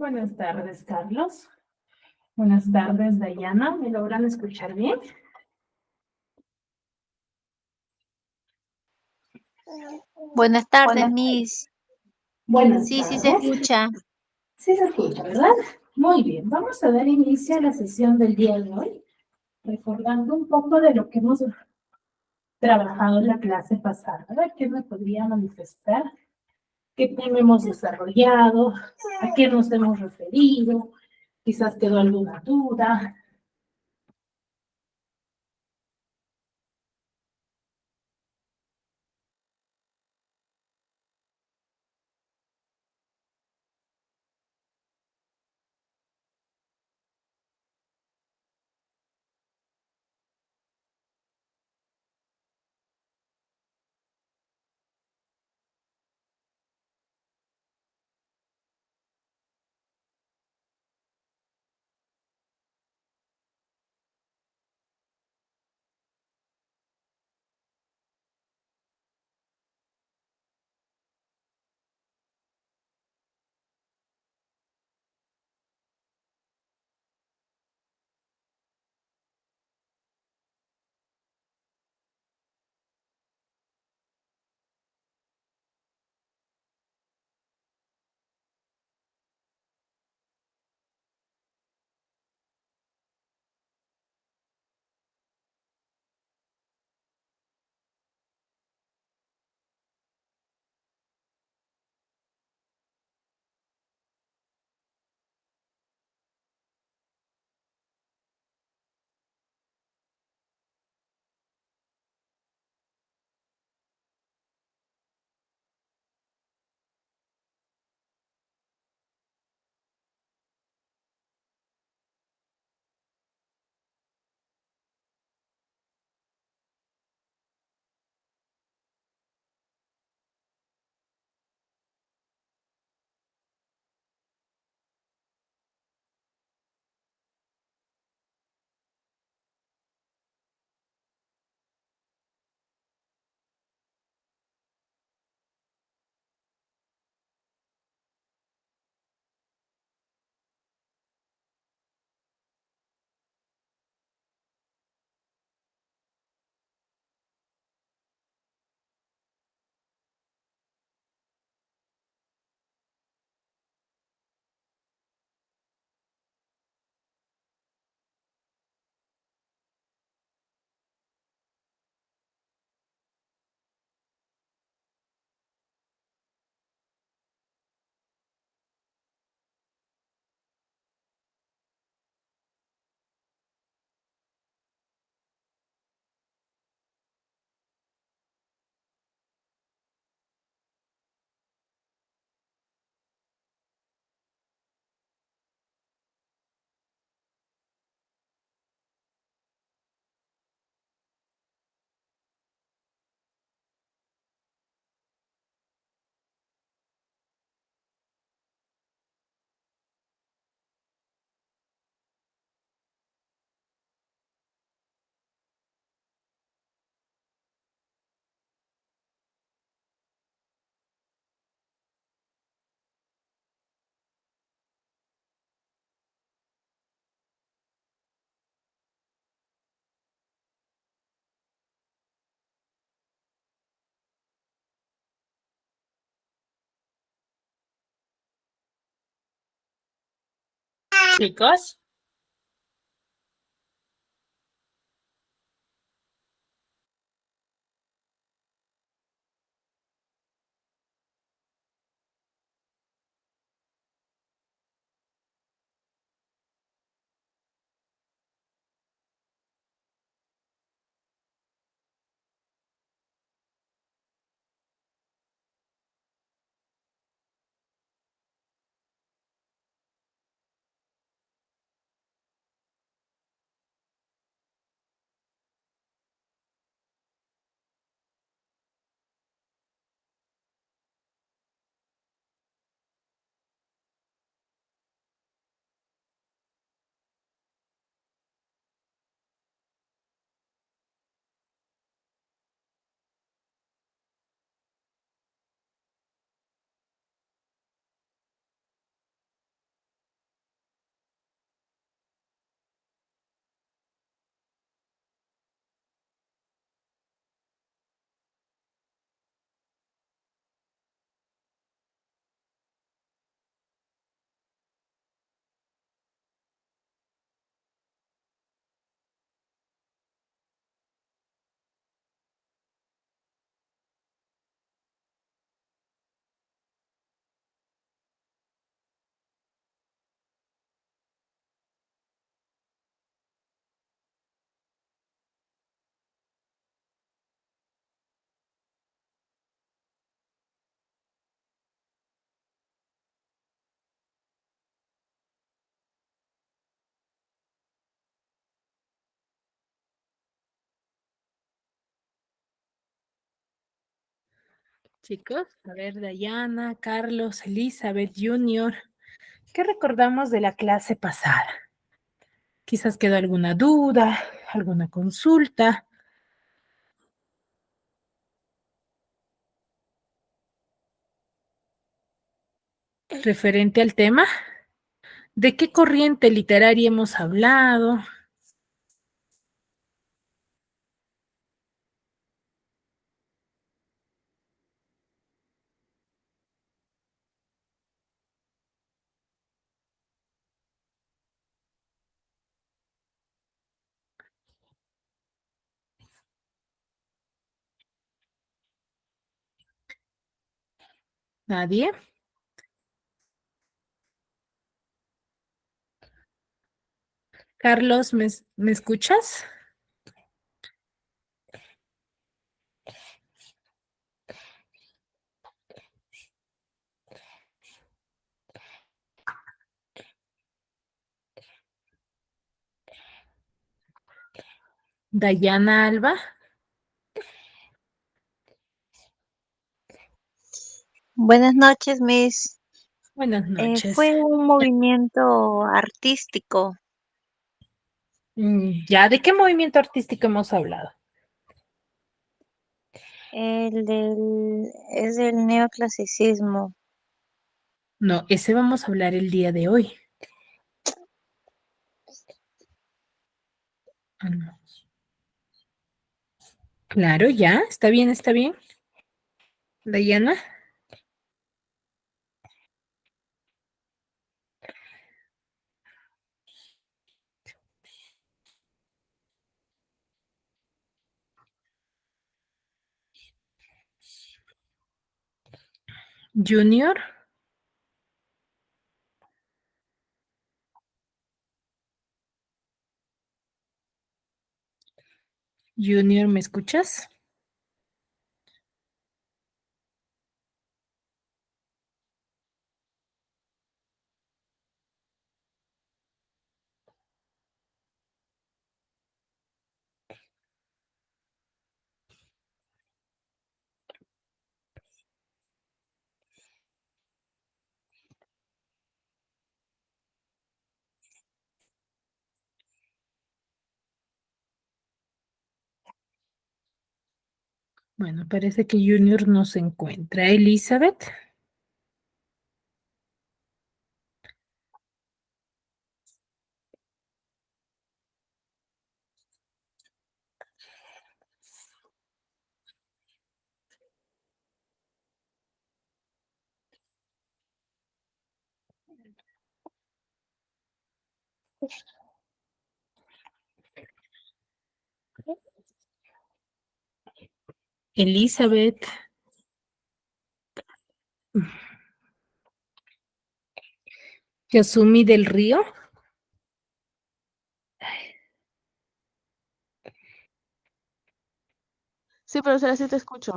Buenas tardes, Carlos. Buenas tardes, Dayana. ¿Me logran escuchar bien? Buenas tardes, Buenas, Miss. buenas Sí, sí se tardes. escucha. Sí se escucha, ¿verdad? Muy bien. Vamos a dar inicio a la sesión del día de hoy, recordando un poco de lo que hemos trabajado en la clase pasada. A ver, ¿qué me podría manifestar? ¿Qué tema hemos desarrollado? ¿A qué nos hemos referido? Quizás quedó alguna duda. Chicos. chicos? A ver, Dayana, Carlos, Elizabeth, Junior, ¿qué recordamos de la clase pasada? Quizás quedó alguna duda, alguna consulta. Referente al tema, ¿de qué corriente literaria hemos hablado? ¿Nadie? Carlos, ¿me escuchas? Dayana Alba. Buenas noches, Miss. Buenas noches. Fue un movimiento artístico, ¿Ya de qué movimiento artístico hemos hablado? es del neoclasicismo. No, ese vamos a hablar el día de hoy. Ah, no. Claro, ya, está bien, está bien. Dayana. Junior. Junior, ¿me escuchas? Bueno, parece que Junior no se encuentra. Elizabeth. Elizabeth. Yasumi del Río. Sí, profesora, sí te escucho.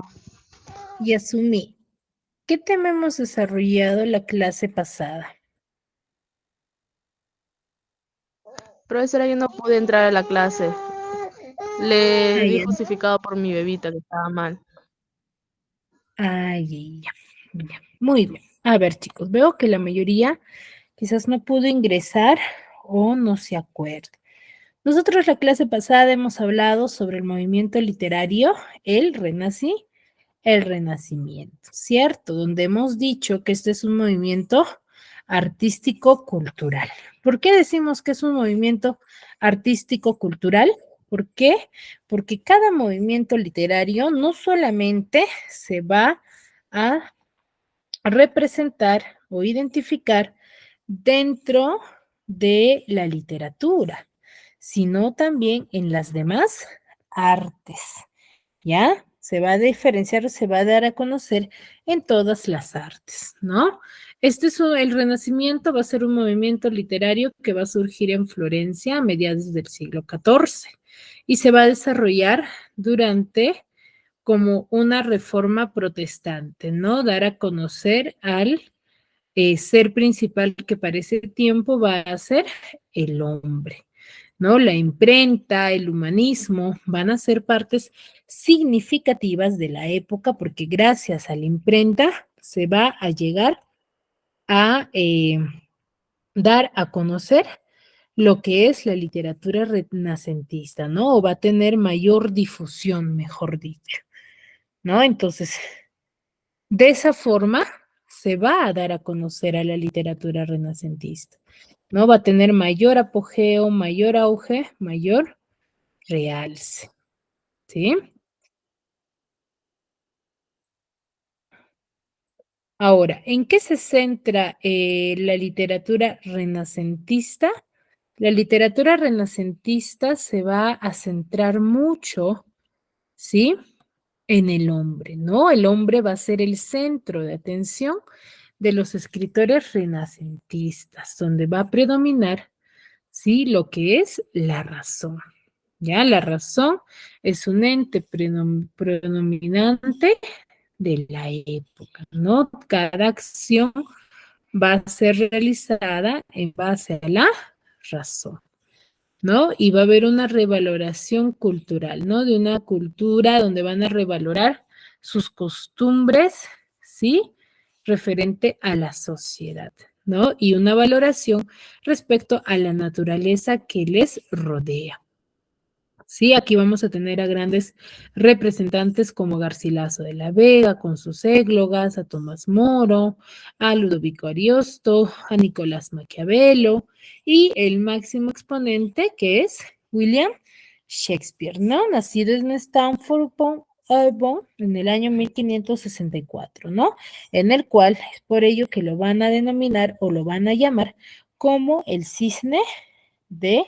Yasumi, ¿qué tema hemos desarrollado la clase pasada? Profesora, yo no pude entrar a la clase. Le di Ay, justificado por mi bebita que estaba mal. ay, ya. Ya. Muy bien. A ver, chicos, veo que la mayoría quizás no pudo ingresar o no se acuerda. Nosotros la clase pasada hemos hablado sobre el movimiento literario, el Renacimiento, ¿cierto? Donde hemos dicho que este es un movimiento artístico-cultural. ¿Por qué decimos que es un movimiento artístico-cultural? ¿Por qué? Porque cada movimiento literario no solamente se va a representar o identificar dentro de la literatura, sino también en las demás artes. ¿Ya? Se va a diferenciar o se va a dar a conocer en todas las artes, ¿no? El Renacimiento va a ser un movimiento literario que va a surgir en Florencia a mediados del siglo XIV y se va a desarrollar durante como una reforma protestante, ¿no? Dar a conocer al ser principal que para ese tiempo va a ser el hombre. ¿no? La imprenta, el humanismo van a ser partes significativas de la época porque gracias a la imprenta se va a llegar a dar a conocer lo que es la literatura renacentista, ¿no? O va a tener mayor difusión, mejor dicho, ¿no? Entonces, de esa forma se va a dar a conocer a la literatura renacentista, ¿no? Va a tener mayor apogeo, mayor auge, mayor realce, ¿sí? Ahora, ¿en qué se centra la literatura renacentista? La literatura renacentista se va a centrar mucho, ¿sí? En el hombre, ¿no? El hombre va a ser el centro de atención de los escritores renacentistas, donde va a predominar, ¿sí? Lo que es la razón, ¿ya? La razón es un ente predominante de la época, ¿no? Cada acción va a ser realizada en base a la razón, ¿no? Y va a haber una revaloración cultural, ¿no? De una cultura donde van a revalorar sus costumbres, ¿sí? Referente a la sociedad, ¿no? Y una valoración respecto a la naturaleza que les rodea. Sí, aquí vamos a tener a grandes representantes como Garcilaso de la Vega con sus églogas, a Tomás Moro, a Ludovico Ariosto, a Nicolás Maquiavelo y el máximo exponente que es William Shakespeare, ¿no? Nacido en Stamford-upon-Avon en el año 1564, ¿no? En el cual es por ello que lo van a denominar o lo van a llamar como el cisne de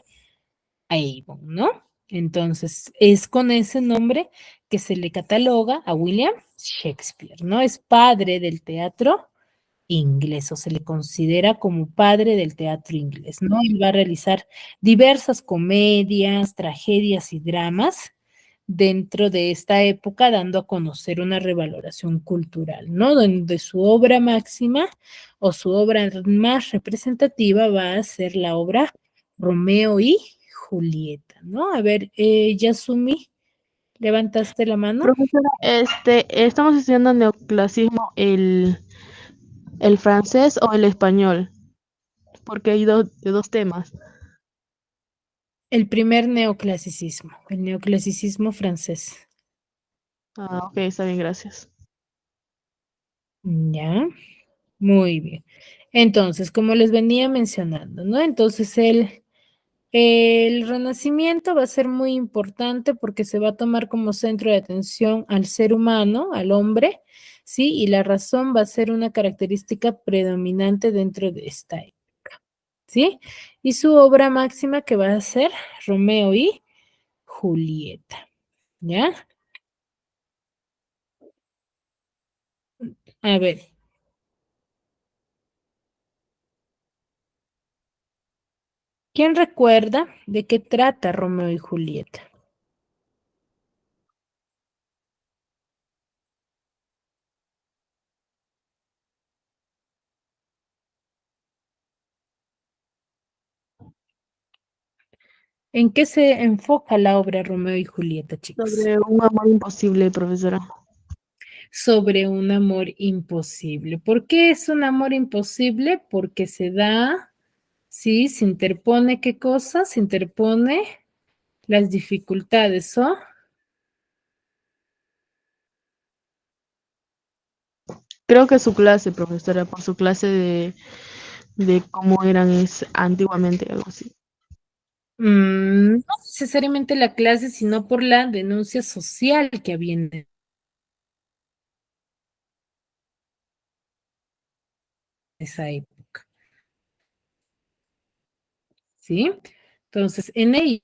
Avon, ¿no? Entonces, es con ese nombre que se le cataloga a William Shakespeare, ¿no? Es padre del teatro inglés o se le considera como padre del teatro inglés, ¿no? Él va a realizar diversas comedias, tragedias y dramas dentro de esta época, dando a conocer una revaloración cultural, ¿no? Donde su obra máxima o su obra más representativa va a ser la obra Romeo y Julieta, ¿no? A ver, Yasumi, ¿levantaste la mano? Profesora, estamos estudiando neoclasismo, el francés o el español, porque hay de dos temas. El primer neoclasicismo, el neoclasicismo francés. Ah, ok, está bien, gracias. Ya, muy bien. Entonces, como les venía mencionando, ¿no? Entonces, el Renacimiento va a ser muy importante porque se va a tomar como centro de atención al ser humano, al hombre, ¿sí? Y la razón va a ser una característica predominante dentro de esta época, ¿sí? Y su obra máxima que va a ser Romeo y Julieta, ¿ya? A ver, ¿quién recuerda de qué trata Romeo y Julieta? ¿En qué se enfoca la obra Romeo y Julieta, chicos? Sobre un amor imposible, profesora. Sobre un amor imposible. ¿Por qué es un amor imposible? Porque se da, sí, se interpone qué cosa, se interpone las dificultades, ¿o? Creo que su clase, profesora, por su clase de cómo eran antiguamente, algo así. No necesariamente la clase, sino por la denuncia social que había en esa época, ¿sí? Entonces, en ella,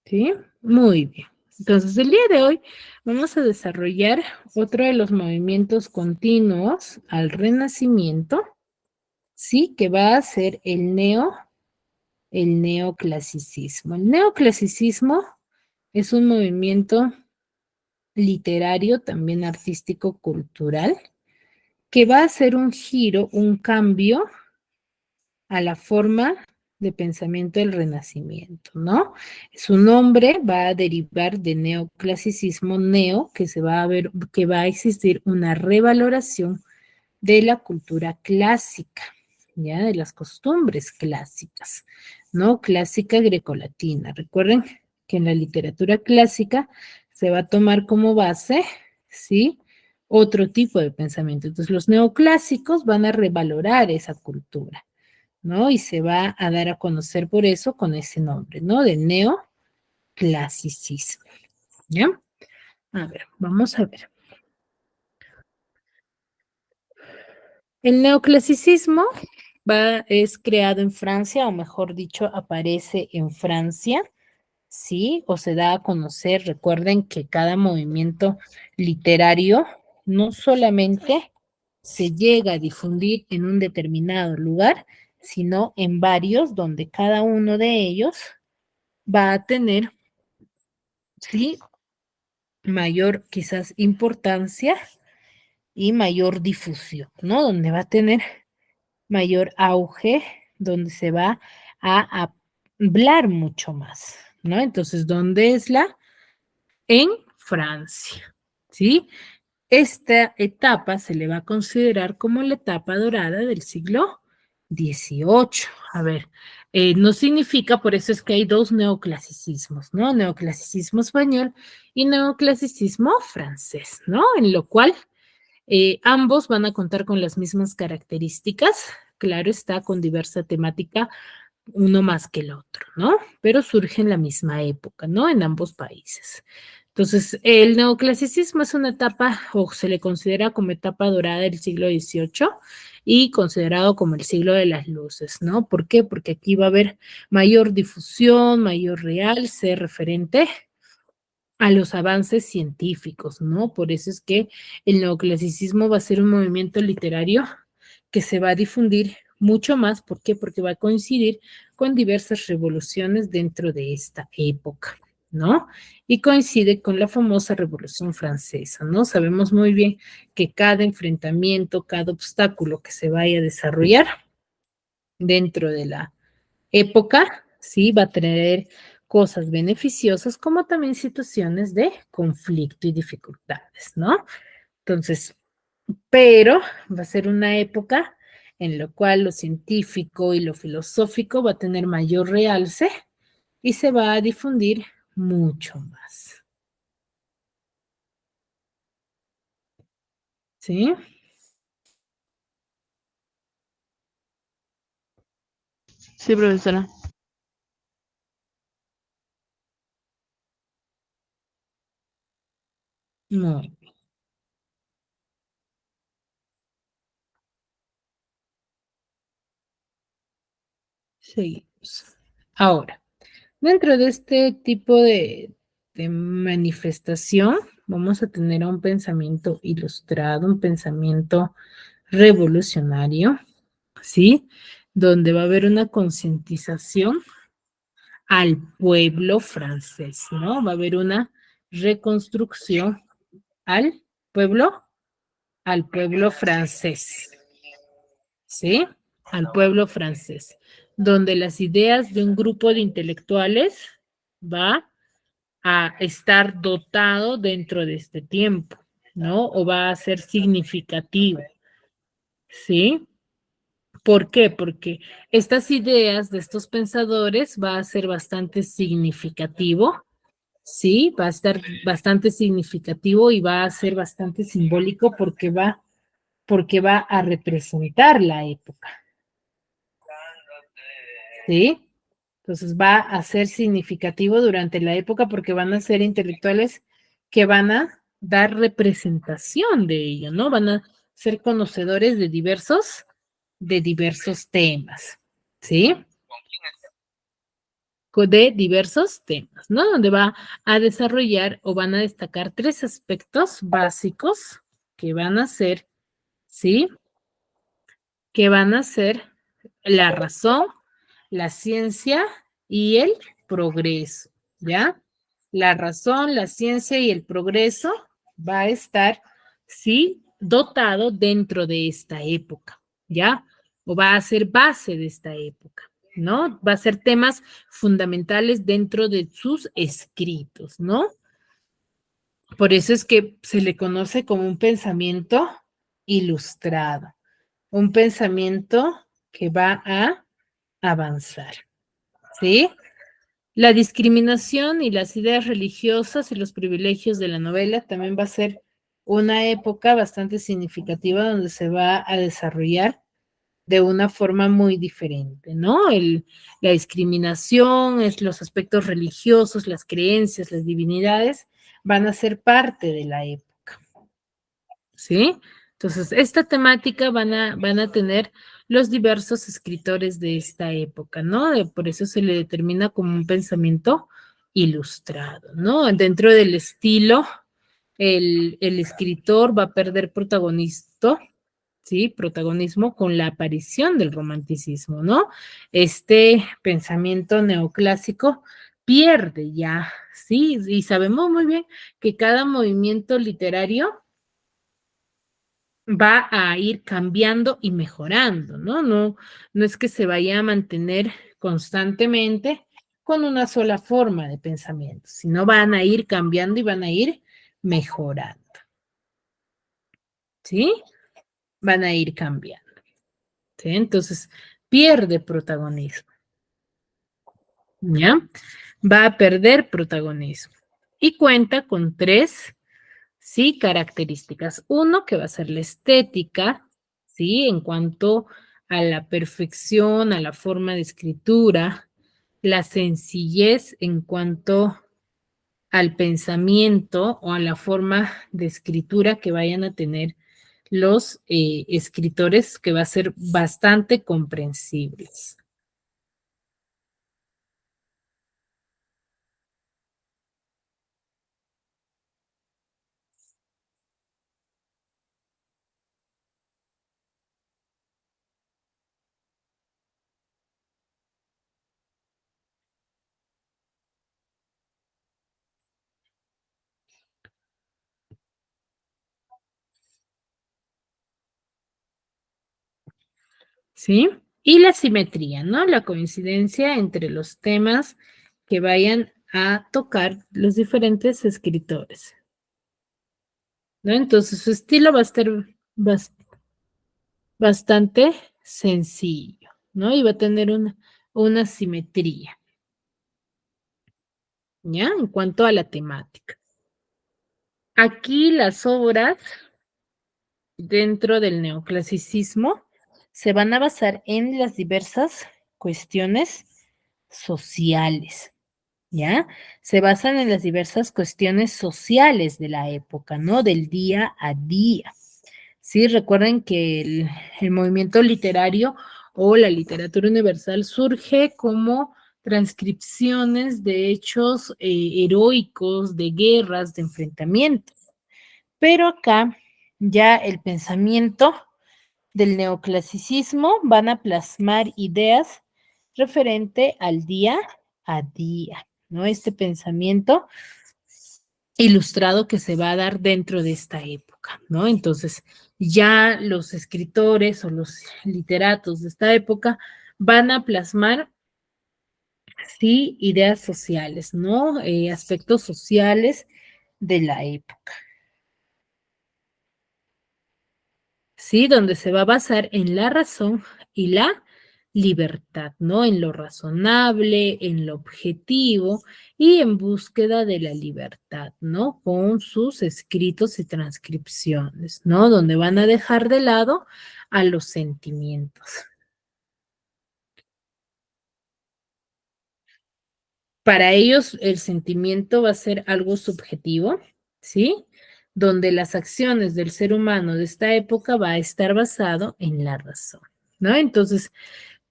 ¿sí? Muy bien. Entonces, el día de hoy vamos a desarrollar otro de los movimientos continuos al Renacimiento, ¿sí? Que va a ser el neoclasicismo. El neoclasicismo es un movimiento literario, también artístico, cultural, que va a hacer un giro, un cambio a la forma de pensamiento del Renacimiento, ¿no? Su nombre va a derivar de neoclasicismo, neo, que se va a ver, que va a existir una revaloración de la cultura clásica, ya, de las costumbres clásicas, ¿no? Clásica grecolatina. Recuerden que en la literatura clásica se va a tomar como base, ¿sí? Otro tipo de pensamiento. Entonces, los neoclásicos van a revalorar esa cultura, ¿no? Y se va a dar a conocer por eso con ese nombre, ¿no? De neoclasicismo, ¿ya? A ver, vamos a ver. El neoclasicismo es creado en Francia, o mejor dicho, aparece en Francia, ¿sí? O se da a conocer. Recuerden que cada movimiento literario no solamente se llega a difundir en un determinado lugar, sino en varios, donde cada uno de ellos va a tener, ¿sí? Mayor quizás importancia y mayor difusión, ¿no? Donde va a tener mayor auge, donde se va a hablar mucho más, ¿no? Entonces, ¿dónde es la? En Francia, ¿sí? Esta etapa se le va a considerar como la etapa dorada del siglo XVIII. A ver, no significa, por eso es que hay dos neoclasicismos, ¿no? Neoclasicismo español y neoclasicismo francés, ¿no? En lo cual ambos van a contar con las mismas características, claro está, con diversa temática, uno más que el otro, ¿no? Pero surge en la misma época, ¿no? En ambos países. Entonces, el neoclasicismo es una etapa, o se le considera como etapa dorada del siglo XVIII y considerado como el siglo de las luces, ¿no? ¿Por qué? Porque aquí va a haber mayor difusión, mayor realce referente a los avances científicos, ¿no? Por eso es que el neoclasicismo va a ser un movimiento literario que se va a difundir mucho más. ¿Por qué? Porque va a coincidir con diversas revoluciones dentro de esta época, ¿no? Y coincide con la famosa Revolución Francesa, ¿no? Sabemos muy bien que cada enfrentamiento, cada obstáculo que se vaya a desarrollar dentro de la época, sí, va a traer cosas beneficiosas como también situaciones de conflicto y dificultades, ¿no? Entonces, pero va a ser una época en la cual lo científico y lo filosófico va a tener mayor realce y se va a difundir mucho más. ¿Sí? Sí, profesora. No, seguimos. Ahora, dentro de este tipo de manifestación, vamos a tener un pensamiento ilustrado, un pensamiento revolucionario, ¿sí? Donde va a haber una concientización al pueblo francés, ¿no? Va a haber una reconstrucción al pueblo, al pueblo francés, ¿sí? Al pueblo francés, donde las ideas de un grupo de intelectuales va a estar dotado dentro de este tiempo, ¿no? O va a ser significativo, ¿sí? ¿Por qué? Porque estas ideas de estos pensadores va a ser bastante significativo, ¿sí? Va a estar bastante significativo y va a ser bastante simbólico porque va a representar la época, ¿sí? Entonces va a ser significativo durante la época porque van a ser intelectuales que van a dar representación de ello, ¿no? Van a ser conocedores de diversos temas, ¿sí? De diversos temas, ¿no? Donde va a desarrollar o van a destacar tres aspectos básicos que van a ser, ¿sí? Que van a ser la razón, la ciencia y el progreso, ¿ya? La razón, la ciencia y el progreso va a estar, ¿sí? dotado dentro de esta época, ¿ya? O va a ser base de esta época, ¿no? Va a ser temas fundamentales dentro de sus escritos, ¿no? Por eso es que se le conoce como un pensamiento ilustrado, un pensamiento que va a avanzar, ¿sí? La discriminación y las ideas religiosas y los privilegios de la novela también va a ser una época bastante significativa donde se va a desarrollar de una forma muy diferente, ¿no? La discriminación, los aspectos religiosos, las creencias, las divinidades van a ser parte de la época, ¿sí? Entonces, esta temática van a tener los diversos escritores de esta época, ¿no? Por eso se le determina como un pensamiento ilustrado, ¿no? Dentro del estilo, el escritor va a perder ¿sí? Protagonismo con la aparición del romanticismo, ¿no? Este pensamiento neoclásico pierde ya, ¿sí? Y sabemos muy bien que cada movimiento literario va a ir cambiando y mejorando, ¿no? No es que se vaya a mantener constantemente con una sola forma de pensamiento, sino van a ir cambiando y van a ir mejorando, ¿sí? Van a ir cambiando, ¿sí? Entonces, pierde protagonismo, ¿ya? Va a perder protagonismo y cuenta con tres, sí, características. Uno, que va a ser la estética, sí, en cuanto a la perfección, a la forma de escritura, la sencillez en cuanto al pensamiento o a la forma de escritura que vayan a tener los escritores, que va a ser bastante comprensibles. ¿Sí? Y la simetría, ¿no? La coincidencia entre los temas que vayan a tocar los diferentes escritores, ¿no? Entonces su estilo va a estar bastante sencillo, ¿no? Y va a tener una simetría, ¿ya? En cuanto a la temática. Aquí las obras dentro del neoclasicismo se van a basar en las diversas cuestiones sociales, ¿ya? Se basan en las diversas cuestiones sociales de la época, ¿no? Del día a día. Sí, recuerden que el movimiento literario o la literatura universal surge como transcripciones de hechos heroicos, de guerras, de enfrentamientos. Pero acá ya el pensamiento del neoclasicismo van a plasmar ideas referente al día a día, ¿no? Este pensamiento ilustrado que se va a dar dentro de esta época, ¿no? Entonces, ya los escritores o los literatos de esta época van a plasmar, sí, ideas sociales, ¿no? Aspectos sociales de la época. ¿Sí? Donde se va a basar en la razón y la libertad, ¿no? En lo razonable, en lo objetivo y en búsqueda de la libertad, ¿no? Con sus escritos y transcripciones, ¿no? Donde van a dejar de lado a los sentimientos. Para ellos el sentimiento va a ser algo subjetivo, ¿sí? Donde las acciones del ser humano de esta época va a estar basado en la razón, ¿no? Entonces,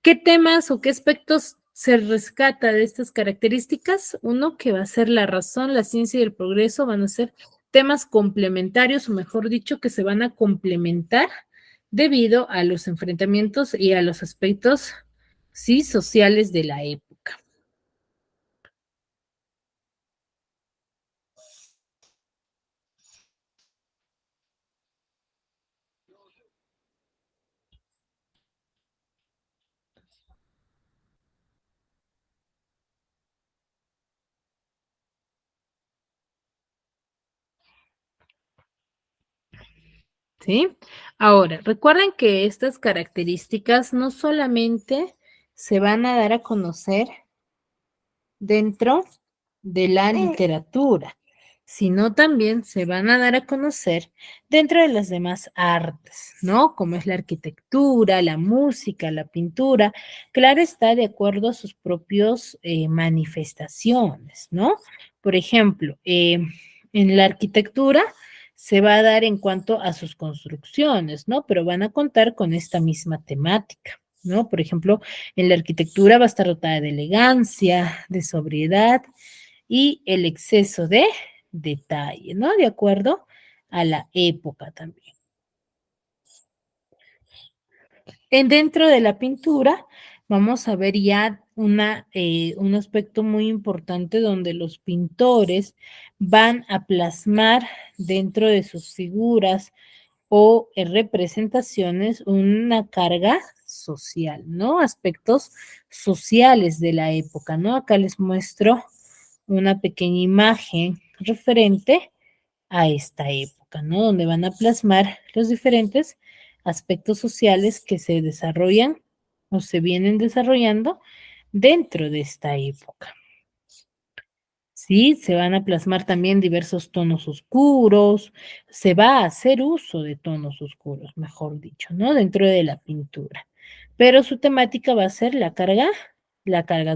¿qué temas o qué aspectos se rescata de estas características? Uno, que va a ser la razón, la ciencia y el progreso, van a ser temas complementarios, o mejor dicho, que se van a complementar debido a los enfrentamientos y a los aspectos, sí, sociales de la época. ¿Sí? Ahora, recuerden que estas características no solamente se van a dar a conocer dentro de la literatura, sino también se van a dar a conocer dentro de las demás artes, ¿no? Como es la arquitectura, la música, la pintura, claro está, de acuerdo a sus propios manifestaciones, ¿no? Por ejemplo, en la arquitectura se va a dar en cuanto a sus construcciones, ¿no? Pero van a contar con esta misma temática, ¿no? Por ejemplo, en la arquitectura va a estar dotada de elegancia, de sobriedad y el exceso de detalle, ¿no? De acuerdo a la época también. Dentro de la pintura vamos a ver ya un aspecto muy importante donde los pintores van a plasmar dentro de sus figuras o representaciones una carga social, ¿no? Aspectos sociales de la época, ¿no? Acá les muestro una pequeña imagen referente a esta época, ¿no? Donde van a plasmar los diferentes aspectos sociales que se desarrollan o se vienen desarrollando dentro de esta época. Sí, se van a plasmar también diversos tonos oscuros, se va a hacer uso de tonos oscuros, mejor dicho, ¿no? Dentro de la pintura. Pero su temática va a ser la carga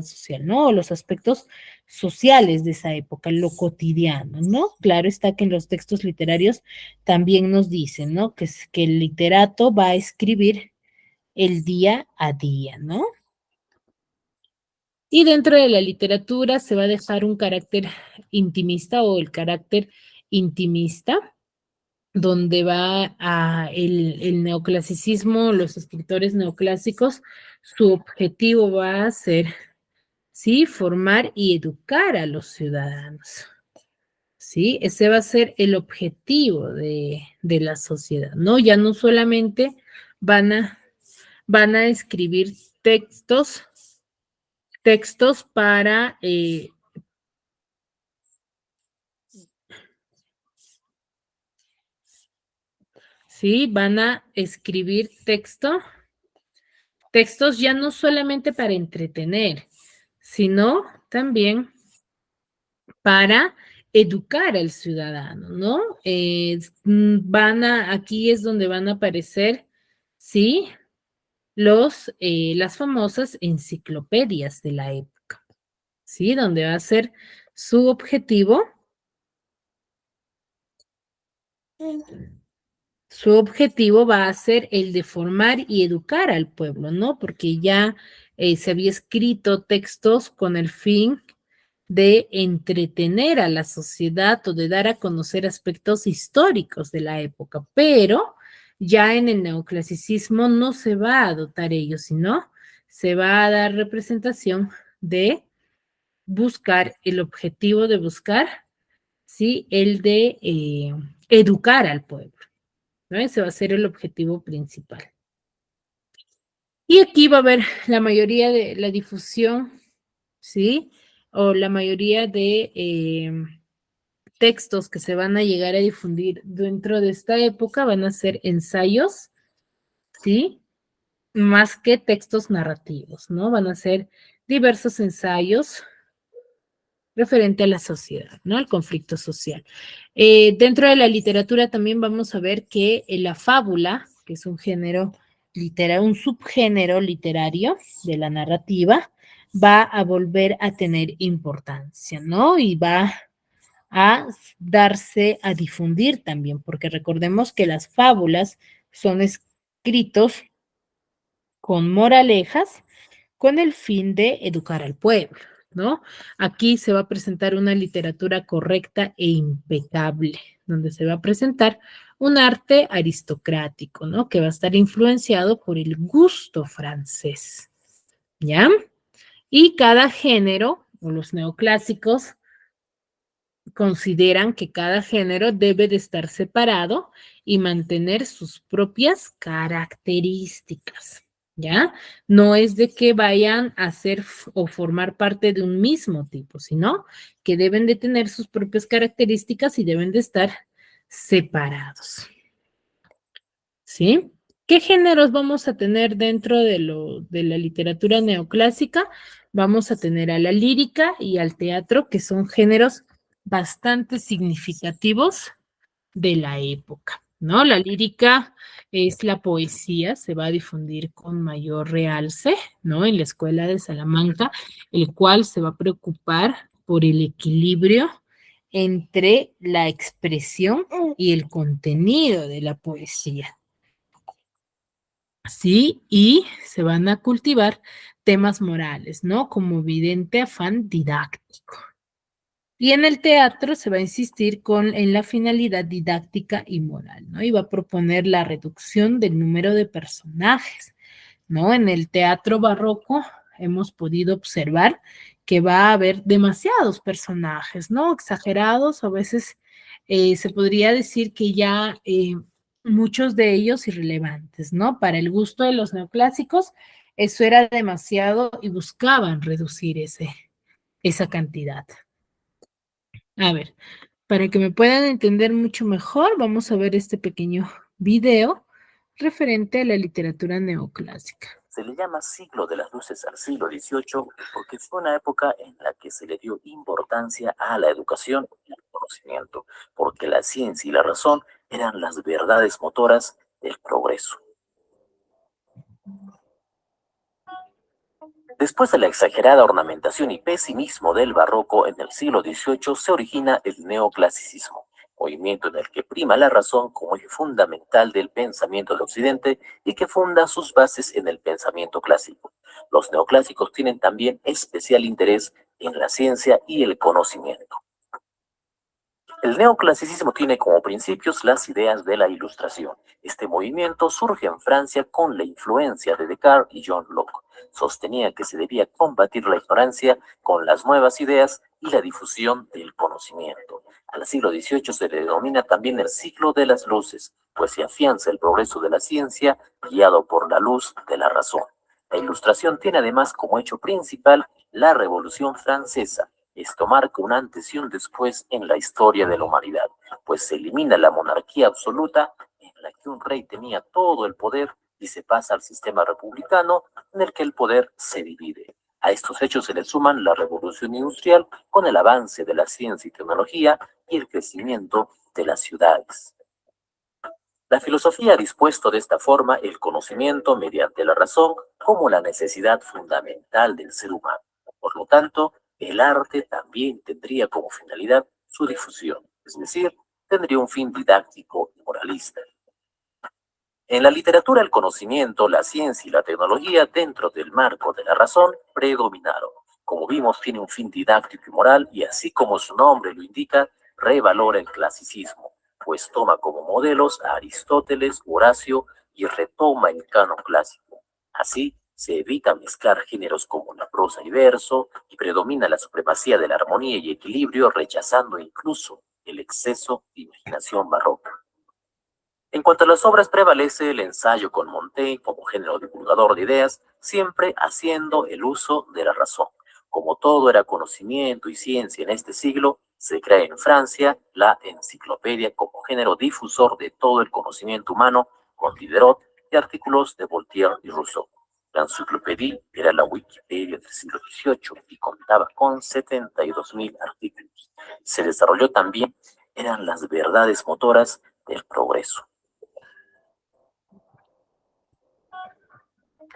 social, ¿no? O los aspectos sociales de esa época, lo cotidiano, ¿no? Claro está que en los textos literarios también nos dicen, ¿no? Que el literato va a escribir el día a día, ¿no? Y dentro de la literatura se va a dejar un carácter intimista o el carácter intimista, donde va a el neoclasicismo, los escritores neoclásicos, su objetivo va a ser, sí, formar y educar a los ciudadanos. Sí, ese va a ser el objetivo de la sociedad, ¿no? Ya no solamente van a, van a escribir textos para sí, van a escribir textos ya no solamente para entretener, sino también para educar al ciudadano, ¿no? Aquí es donde van a aparecer, sí, las famosas enciclopedias de la época, ¿sí? Donde va a ser su objetivo. Su objetivo va a ser el de formar y educar al pueblo, ¿no? Porque ya se había escrito textos con el fin de entretener a la sociedad o de dar a conocer aspectos históricos de la época, pero ya en el neoclasicismo no se va a adoptar ello, sino se va a dar representación de buscar, el objetivo de buscar, ¿sí? El de educar al pueblo. ¿No? Ese va a ser el objetivo principal. Y aquí va a haber la mayoría de la difusión, ¿sí? O la mayoría de textos que se van a llegar a difundir dentro de esta época van a ser ensayos, ¿sí? Más que textos narrativos, ¿no? Van a ser diversos ensayos referente a la sociedad, ¿no? Al conflicto social. Dentro de la literatura también vamos a ver que la fábula, que es un género literario, un subgénero literario de la narrativa, va a volver a tener importancia, ¿no? Y va a darse a difundir también, porque recordemos que las fábulas son escritos con moralejas con el fin de educar al pueblo, ¿no? Aquí se va a presentar una literatura correcta e impecable, donde se va a presentar un arte aristocrático, ¿no? Que va a estar influenciado por el gusto francés, ¿ya? Y cada género, o los neoclásicos, consideran que cada género debe de estar separado y mantener sus propias características, ¿ya? No es de que vayan a ser o formar parte de un mismo tipo, sino que deben de tener sus propias características y deben de estar separados. ¿sí? ¿Qué géneros vamos a tener dentro de la literatura neoclásica? Vamos a tener a la lírica y al teatro, que son géneros bastante significativos de la época, ¿no? La lírica es la poesía, se va a difundir con mayor realce, ¿no? En la Escuela de Salamanca, el cual se va a preocupar por el equilibrio entre la expresión y el contenido de la poesía. Sí, y se van a cultivar temas morales, ¿no? Como evidente afán didáctico. Y en el teatro se va a insistir en la finalidad didáctica y moral, ¿no? Y va a proponer la reducción del número de personajes, ¿no? En el teatro barroco hemos podido observar que va a haber demasiados personajes, ¿no? Exagerados, a veces se podría decir que ya muchos de ellos irrelevantes, ¿no? Para el gusto de los neoclásicos, eso era demasiado y buscaban reducir esa cantidad. A ver, para que me puedan entender mucho mejor, vamos a ver este pequeño video referente a la literatura neoclásica. Se le llama siglo de las luces al siglo XVIII porque fue una época en la que se le dio importancia a la educación y al conocimiento, porque la ciencia y la razón eran las verdades motoras del progreso. Después de la exagerada ornamentación y pesimismo del barroco en el siglo XVIII se origina el neoclasicismo, movimiento en el que prima la razón como eje fundamental del pensamiento de Occidente y que funda sus bases en el pensamiento clásico. Los neoclásicos tienen también especial interés en la ciencia y el conocimiento. El neoclasicismo tiene como principios las ideas de la Ilustración. Este movimiento surge en Francia con la influencia de Descartes y John Locke. Sostenía que se debía combatir la ignorancia con las nuevas ideas y la difusión del conocimiento. Al siglo XVIII se le denomina también el siglo de las luces, pues se afianza el progreso de la ciencia guiado por la luz de la razón. La Ilustración tiene además como hecho principal la Revolución Francesa. Esto marca un antes y un después en la historia de la humanidad, pues se elimina la monarquía absoluta en la que un rey tenía todo el poder y se pasa al sistema republicano en el que el poder se divide. A estos hechos se le suman la revolución industrial con el avance de la ciencia y tecnología y el crecimiento de las ciudades. La filosofía ha dispuesto de esta forma el conocimiento mediante la razón como la necesidad fundamental del ser humano. Por lo tanto, el arte también tendría como finalidad su difusión, es decir, tendría un fin didáctico y moralista. En la literatura, el conocimiento, la ciencia y la tecnología, dentro del marco de la razón, predominaron. Como vimos, tiene un fin didáctico y moral, y así como su nombre lo indica, revalora el clasicismo, pues toma como modelos a Aristóteles, Horacio y retoma el canon clásico. Así, se evita mezclar géneros como la prosa y verso, y predomina la supremacía de la armonía y equilibrio, rechazando incluso el exceso de imaginación barroca. En cuanto a las obras, prevalece el ensayo con Montaigne como género divulgador de ideas, siempre haciendo el uso de la razón. Como todo era conocimiento y ciencia en este siglo, se crea en Francia la enciclopedia como género difusor de todo el conocimiento humano, con Diderot y artículos de Voltaire y Rousseau. La enciclopedia era la Wikipedia del siglo XVIII y contaba con 72.000 artículos. Se desarrolló también, eran las verdades motoras del progreso.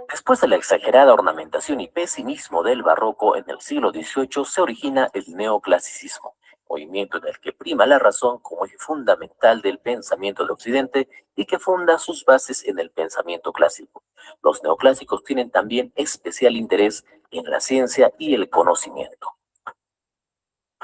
Después de la exagerada ornamentación y pesimismo del barroco en el siglo XVIII se origina el neoclasicismo, movimiento en el que prima la razón como eje fundamental del pensamiento de Occidente y que funda sus bases en el pensamiento clásico. Los neoclásicos tienen también especial interés en la ciencia y el conocimiento.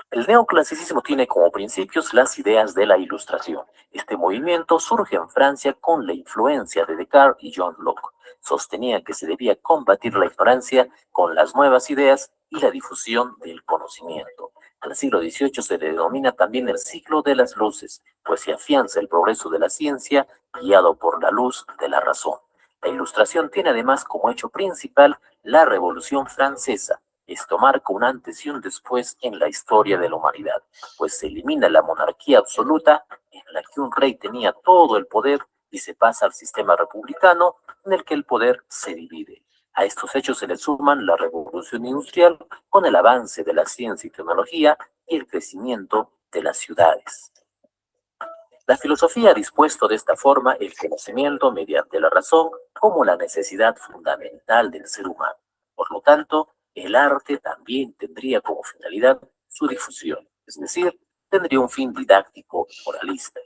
El neoclasicismo tiene como principios las ideas de la Ilustración. Este movimiento surge en Francia con la influencia de Descartes y John Locke. Sostenía que se debía combatir la ignorancia con las nuevas ideas y la difusión del conocimiento. Al siglo XVIII se le denomina también el siglo de las luces, pues se afianza el progreso de la ciencia guiado por la luz de la razón. La Ilustración tiene además como hecho principal la Revolución Francesa. Esto marca un antes y un después en la historia de la humanidad, pues se elimina la monarquía absoluta en la que un rey tenía todo el poder y se pasa al sistema republicano en el que el poder se divide. A estos hechos se le suman la revolución industrial con el avance de la ciencia y tecnología y el crecimiento de las ciudades. La filosofía ha dispuesto de esta forma el conocimiento mediante la razón como la necesidad fundamental del ser humano. Por lo tanto, el arte también tendría como finalidad su difusión, es decir, tendría un fin didáctico y moralista.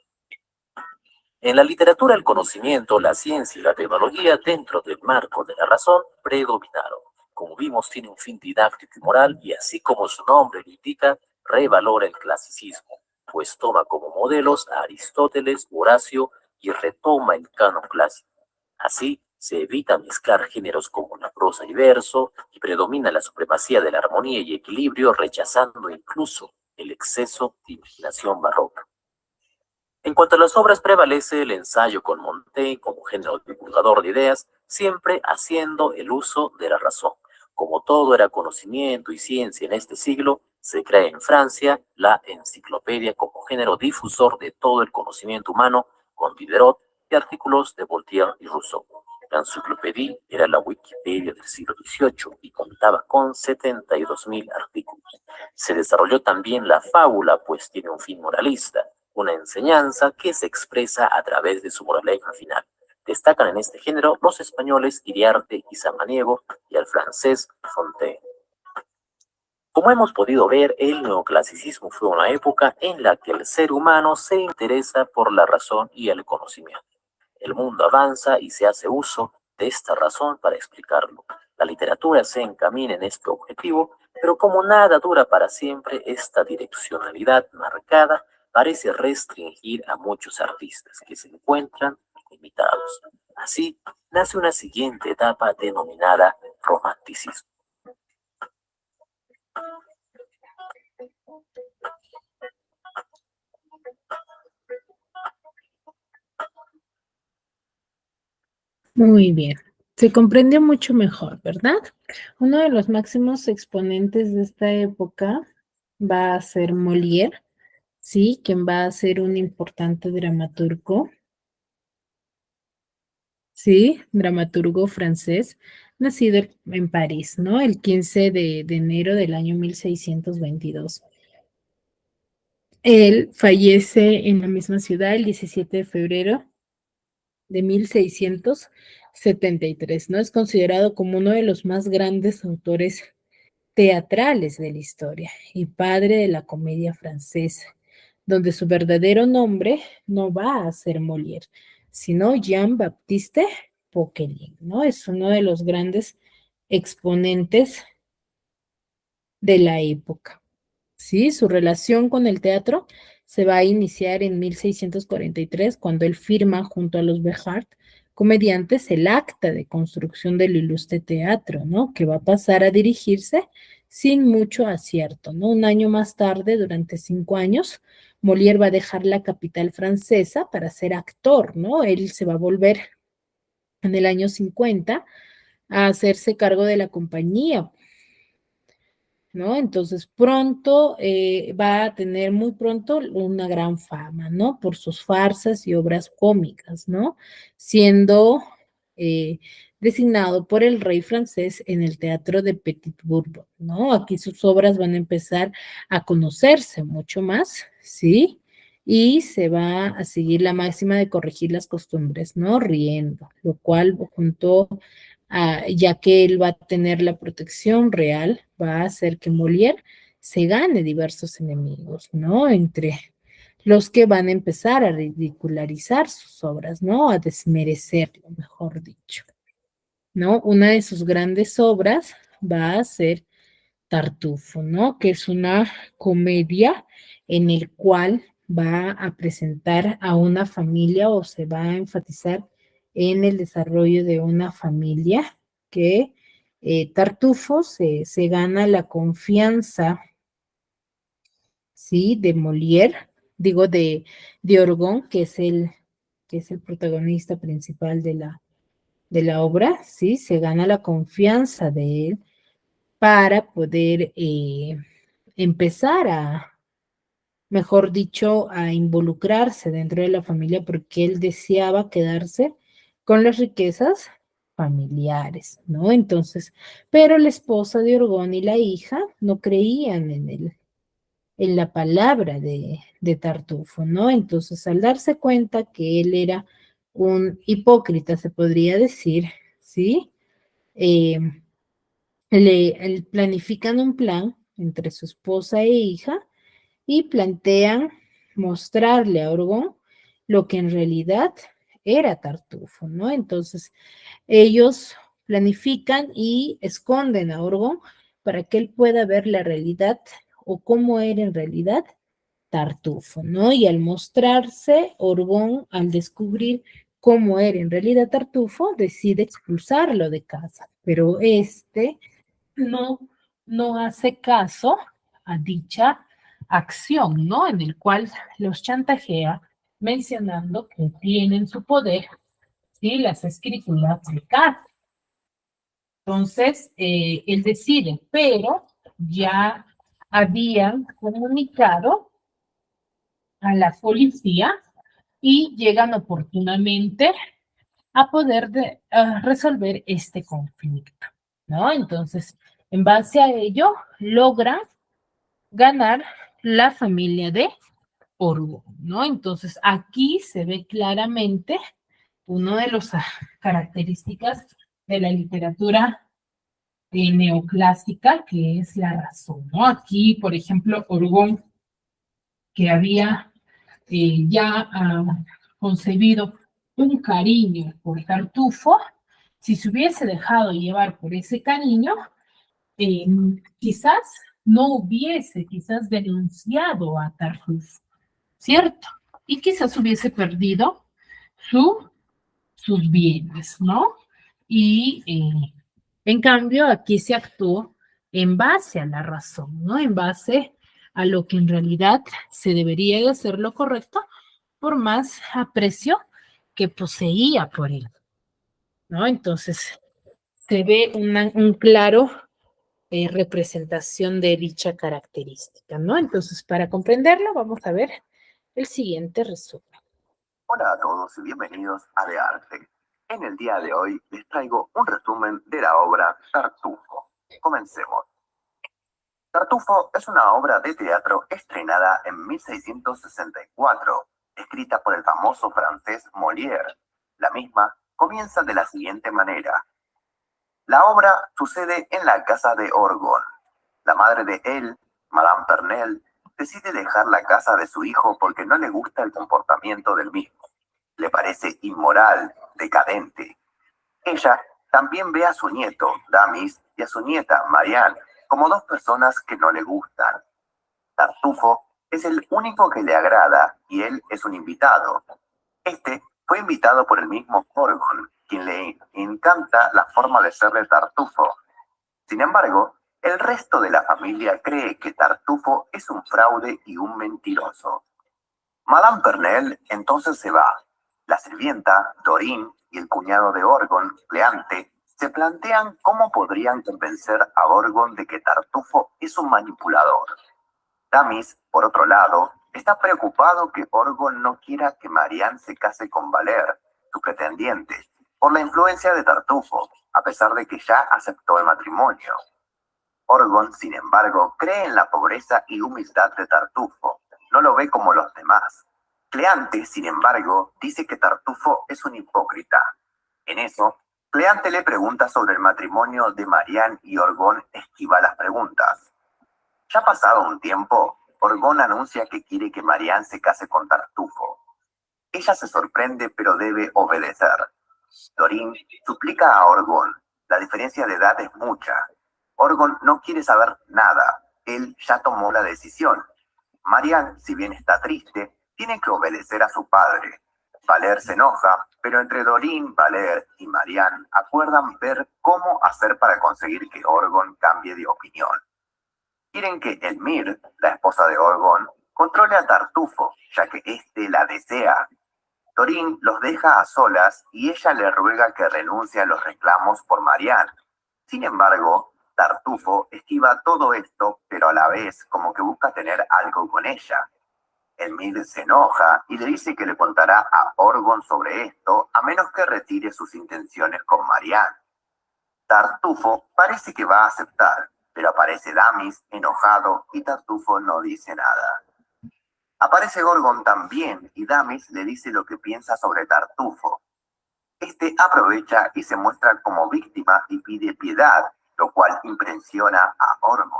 En la literatura, el conocimiento, la ciencia y la tecnología, dentro del marco de la razón, predominaron. Como vimos, tiene un fin didáctico y moral, y así como su nombre lo indica, revalora el clasicismo, pues toma como modelos a Aristóteles, Horacio y retoma el canon clásico. Así, se evita mezclar géneros como la prosa y verso, y predomina la supremacía de la armonía y equilibrio, rechazando incluso el exceso de imaginación barroca. En cuanto a las obras, prevalece el ensayo con Montaigne como género divulgador de ideas, siempre haciendo el uso de la razón. Como todo era conocimiento y ciencia en este siglo, se crea en Francia la enciclopedia como género difusor de todo el conocimiento humano, con Diderot y artículos de Voltaire y Rousseau. La enciclopedia era la Wikipedia del siglo XVIII y contaba con 72.000 artículos. Se desarrolló también la fábula, pues tiene un fin moralista, una enseñanza que se expresa a través de su moraleja final. Destacan en este género los españoles Iriarte y Samaniego y el francés Fontaine. Como hemos podido ver, el neoclasicismo fue una época en la que el ser humano se interesa por la razón y el conocimiento. El mundo avanza y se hace uso de esta razón para explicarlo. La literatura se encamina en este objetivo, pero como nada dura para siempre, esta direccionalidad marcada parece restringir a muchos artistas que se encuentran limitados. Así, nace una siguiente etapa denominada romanticismo. Muy bien. Se comprendió mucho mejor, ¿verdad? Uno de los máximos exponentes de esta época va a ser Molière, ¿sí? Quien va a ser un importante dramaturgo, ¿sí? Dramaturgo francés, nacido en París, ¿no? El 15 de enero del año 1622. Él fallece en la misma ciudad el 17 de febrero de 1673, ¿no? Es considerado como uno de los más grandes autores teatrales de la historia y padre de la comedia francesa, donde su verdadero nombre no va a ser Molière, sino Jean-Baptiste Poquelin, ¿no? Es uno de los grandes exponentes de la época. ¿Sí? Su relación con el teatro se va a iniciar en 1643, cuando él firma junto a los Béjart, comediantes, el acta de construcción del ilustre teatro, ¿no? Que va a pasar a dirigirse sin mucho acierto, ¿no? Un año más tarde, durante 5 años, Molière va a dejar la capital francesa para ser actor, ¿no? Él se va a volver en el año 50 a hacerse cargo de la compañía, ¿no? Entonces pronto va a tener muy pronto una gran fama, ¿no? Por sus farsas y obras cómicas, ¿no? Siendo eh, designado por el rey francés en el Teatro de Petit Bourbon, ¿no? Aquí sus obras van a empezar a conocerse mucho más, ¿sí? Y se va a seguir la máxima de corregir las costumbres, ¿no? Riendo, lo cual junto ya que él va a tener la protección real, va a hacer que Molière se gane diversos enemigos, ¿no? Entre los que van a empezar a ridicularizar sus obras, ¿no? A desmerecerlo, mejor dicho, ¿no? Una de sus grandes obras va a ser Tartufo, ¿no? Que es una comedia en el cual va a presentar a una familia o se va a enfatizar en el desarrollo de una familia que Tartufo se gana la confianza, ¿sí? De Molière, digo de Orgón, que es el protagonista principal de la obra, ¿sí? Se gana la confianza de él, para poder empezar mejor dicho, a involucrarse dentro de la familia porque él deseaba quedarse con las riquezas familiares, ¿no? Entonces, pero la esposa de Orgón y la hija no creían en la palabra de Tartufo, ¿no? Entonces, al darse cuenta que él era un hipócrita, se podría decir, ¿sí? Eh, planifican un plan entre su esposa e hija y plantean mostrarle a Orgón lo que en realidad era Tartufo, ¿no? Entonces, ellos planifican y esconden a Orgón para que él pueda ver la realidad o cómo era en realidad Tartufo, ¿no? Y al mostrarse, Orgón, al descubrir cómo era en realidad Tartufo, decide expulsarlo de casa, pero no, no hace caso a dicha acción, ¿no? En el cual los chantajea mencionando que tienen su poder, ¿sí? Las escrituras de casa. Entonces, él decide, pero ya habían comunicado a la policía y llegan oportunamente a poder resolver este conflicto, ¿no? Entonces, en base a ello, logran ganar la familia de Orgón, ¿no? Entonces, aquí se ve claramente una de las características de la literatura neoclásica, que es la razón, ¿no? Aquí, por ejemplo, Orgón, que había ya concebido un cariño por Tartufo, si se hubiese dejado llevar por ese cariño, eh, quizás no hubiese quizás denunciado a Tartufo, ¿cierto? Y quizás hubiese perdido su, sus bienes, ¿no? Y en cambio aquí se actuó en base a la razón, ¿no? En base a lo que en realidad se debería de hacer lo correcto por más aprecio que poseía por él, ¿no? Entonces se ve un claro representación de dicha característica, ¿no? Entonces, para comprenderlo, vamos a ver el siguiente resumen. Hola a todos y bienvenidos a De Arte. En el día de hoy les traigo un resumen de la obra Tartufo. Comencemos. Tartufo es una obra de teatro estrenada en 1664, escrita por el famoso francés Molière. La misma comienza de la siguiente manera. La obra sucede en la casa de Orgon. La madre de él, Madame Pernelle, decide dejar la casa de su hijo porque no le gusta el comportamiento del mismo. Le parece inmoral, decadente. Ella también ve a su nieto, Damis, y a su nieta, Marianne, como dos personas que no le gustan. Tartufo es el único que le agrada y él es un invitado. Este fue invitado por el mismo Orgon, quien le encanta la forma de ser de Tartufo. Sin embargo, el resto de la familia cree que Tartufo es un fraude y un mentiroso. Madame Pernelle entonces se va. La sirvienta, Dorine, y el cuñado de Orgon, Cleante, se plantean cómo podrían convencer a Orgon de que Tartufo es un manipulador. Damis, por otro lado, está preocupado que Orgon no quiera que Marianne se case con Valer, su pretendiente, por la influencia de Tartufo, a pesar de que ya aceptó el matrimonio. Orgon, sin embargo, cree en la pobreza y humildad de Tartufo. No lo ve como los demás. Cleante, sin embargo, dice que Tartufo es un hipócrita. En eso, Cleante le pregunta sobre el matrimonio de Marianne y Orgon esquiva las preguntas. Ya pasado un tiempo, Orgon anuncia que quiere que Marianne se case con Tartufo. Ella se sorprende pero debe obedecer. Dorine suplica a Orgon. La diferencia de edad es mucha. Orgon no quiere saber nada. Él ya tomó la decisión. Marianne, si bien está triste, tiene que obedecer a su padre. Valer se enoja, pero entre Dorine, Valer y Marianne acuerdan ver cómo hacer para conseguir que Orgon cambie de opinión. Quieren que Elmire, la esposa de Orgon, controle a Tartufo, ya que éste la desea. Dorine los deja a solas y ella le ruega que renuncie a los reclamos por Marianne. Sin embargo, Tartufo esquiva todo esto, pero a la vez como que busca tener algo con ella. Emir se enoja y le dice que le contará a Orgon sobre esto a menos que retire sus intenciones con Marianne. Tartufo parece que va a aceptar, pero aparece Damis enojado y Tartufo no dice nada. Aparece Gorgon también y Damis le dice lo que piensa sobre Tartufo. Este aprovecha y se muestra como víctima y pide piedad, lo cual impresiona a Orgon.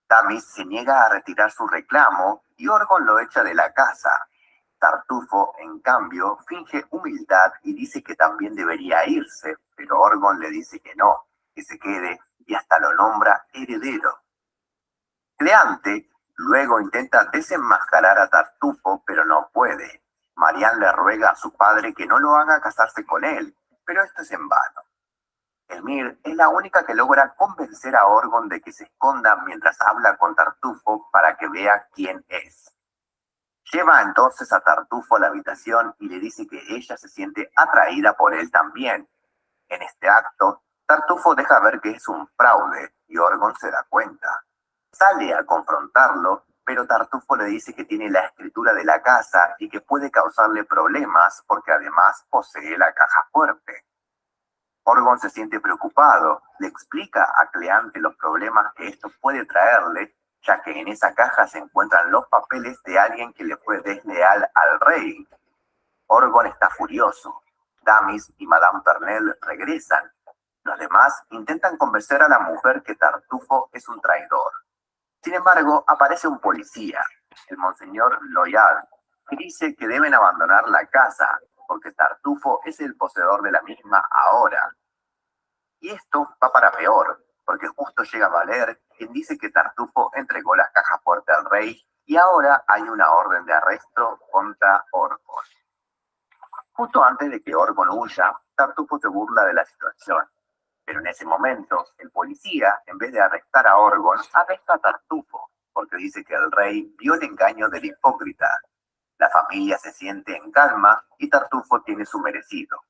Damis se niega a retirar su reclamo y Orgon lo echa de la casa. Tartufo, en cambio, finge humildad y dice que también debería irse, pero Orgon le dice que no, que se quede y hasta lo nombra heredero. Cleante luego intenta desenmascarar a Tartufo, pero no puede. Marianne le ruega a su padre que no lo haga casarse con él, pero esto es en vano. Emir es la única que logra convencer a Orgon de que se esconda mientras habla con Tartufo para que vea quién es. Lleva entonces a Tartufo a la habitación y le dice que ella se siente atraída por él también. En este acto, Tartufo deja ver que es un fraude y Orgon se da cuenta. Sale a confrontarlo, pero Tartufo le dice que tiene la escritura de la casa y que puede causarle problemas porque además posee la caja fuerte. Orgon se siente preocupado, le explica a Cleante los problemas que esto puede traerle, ya que en esa caja se encuentran los papeles de alguien que le fue desleal al rey. Orgon está furioso. Damis y Madame Pernelle regresan. Los demás intentan convencer a la mujer que Tartufo es un traidor. Sin embargo, aparece un policía, el Monseñor Loyal, que dice que deben abandonar la casa, porque Tartufo es el poseedor de la misma ahora. Y esto va para peor, porque justo llega Valer, quien dice que Tartufo entregó la caja fuerte al rey y ahora hay una orden de arresto contra Orgon. Justo antes de que Orgon huya, Tartufo se burla de la situación. Pero en ese momento, el policía, en vez de arrestar a Orgon, arresta a Tartufo, porque dice que el rey vio el engaño del hipócrita. La familia se siente en calma y Tartufo tiene su merecido.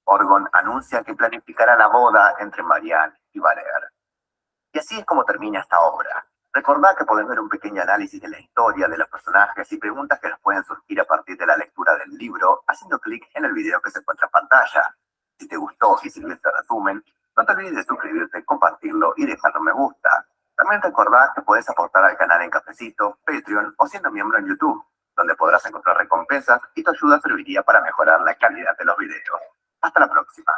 Orgon anuncia que planificará la boda entre Marianne y Valer. Y así es como termina esta obra. Recordad que podés ver un pequeño análisis de la historia, de los personajes y preguntas que nos pueden surgir a partir de la lectura del libro, haciendo clic en el video que se encuentra en pantalla. Si te gustó y sirvió este resumen, no te olvides de suscribirte, compartirlo y dejar un me gusta. También recordad que puedes aportar al canal en Cafecito, Patreon o siendo miembro en YouTube, donde podrás encontrar recompensas y tu ayuda serviría para mejorar la calidad de los videos. Hasta la próxima.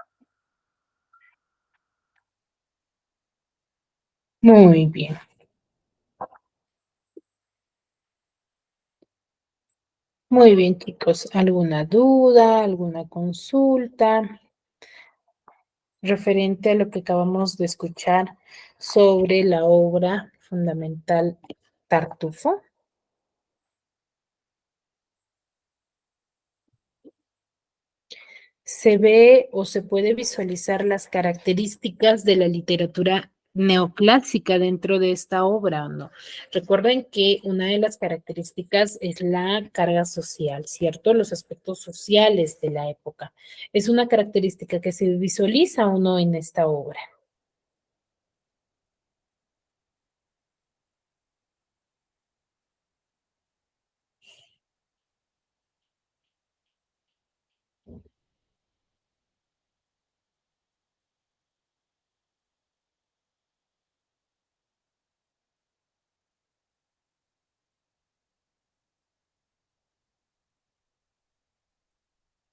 Muy bien. Muy bien, chicos. ¿Alguna duda, alguna consulta referente a lo que acabamos de escuchar sobre la obra fundamental Tartufo? Se ve o se puede visualizar las características de la literatura neoclásica dentro de esta obra, ¿o no? Recuerden que una de las características es la carga social, ¿cierto? Los aspectos sociales de la época. Es una característica que se visualiza o no en esta obra.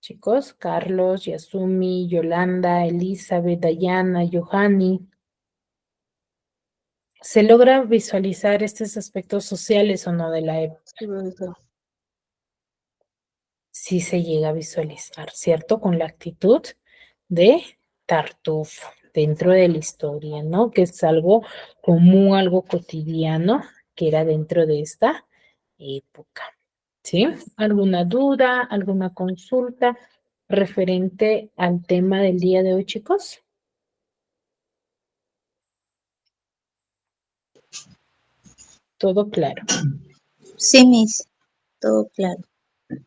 Chicos, Carlos, Yasumi, Yolanda, Elizabeth, Dayana, Johanny. ¿Se logra visualizar estos aspectos sociales o no de la época? Sí, profesor. Sí se llega a visualizar, ¿cierto? Con la actitud de Tartufo dentro de la historia, ¿no? Que es algo común, algo cotidiano que era dentro de esta época, ¿sí? ¿Alguna duda, alguna consulta referente al tema del día de hoy, chicos? Todo claro. Sí, Miss, todo claro.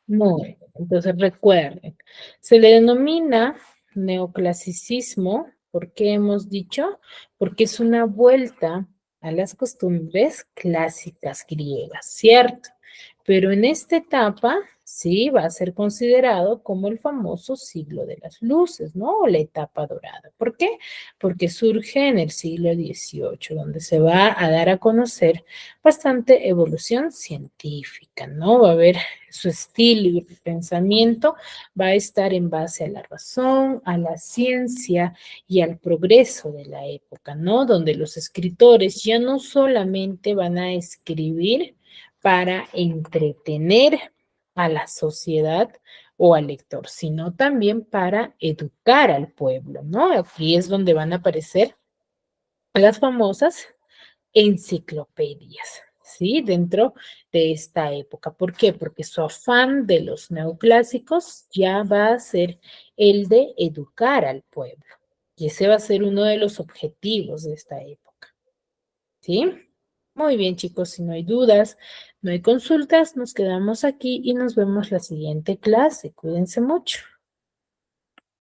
Muy bien. Entonces recuerden, se le denomina neoclasicismo, ¿por qué hemos dicho? Porque es una vuelta a las costumbres clásicas griegas, ¿cierto? pero en esta etapa, sí, va a ser considerado como el famoso siglo de las luces, ¿no? O la etapa dorada. ¿Por qué? Porque surge en el siglo XVIII, donde se va a dar a conocer bastante evolución científica, ¿no? Va a haber su estilo y pensamiento va a estar en base a la razón, a la ciencia y al progreso de la época, ¿no? Donde los escritores ya no solamente van a escribir para entretener a la sociedad o al lector, sino también para educar al pueblo, ¿no? Aquí es donde van a aparecer las famosas enciclopedias, ¿sí? Dentro de esta época. ¿Por qué? Porque su afán de los neoclásicos ya va a ser el de educar al pueblo. Y ese va a ser uno de los objetivos de esta época, ¿sí? Muy bien, chicos, si no hay dudas, no hay consultas, nos quedamos aquí y nos vemos la siguiente clase. Cuídense mucho.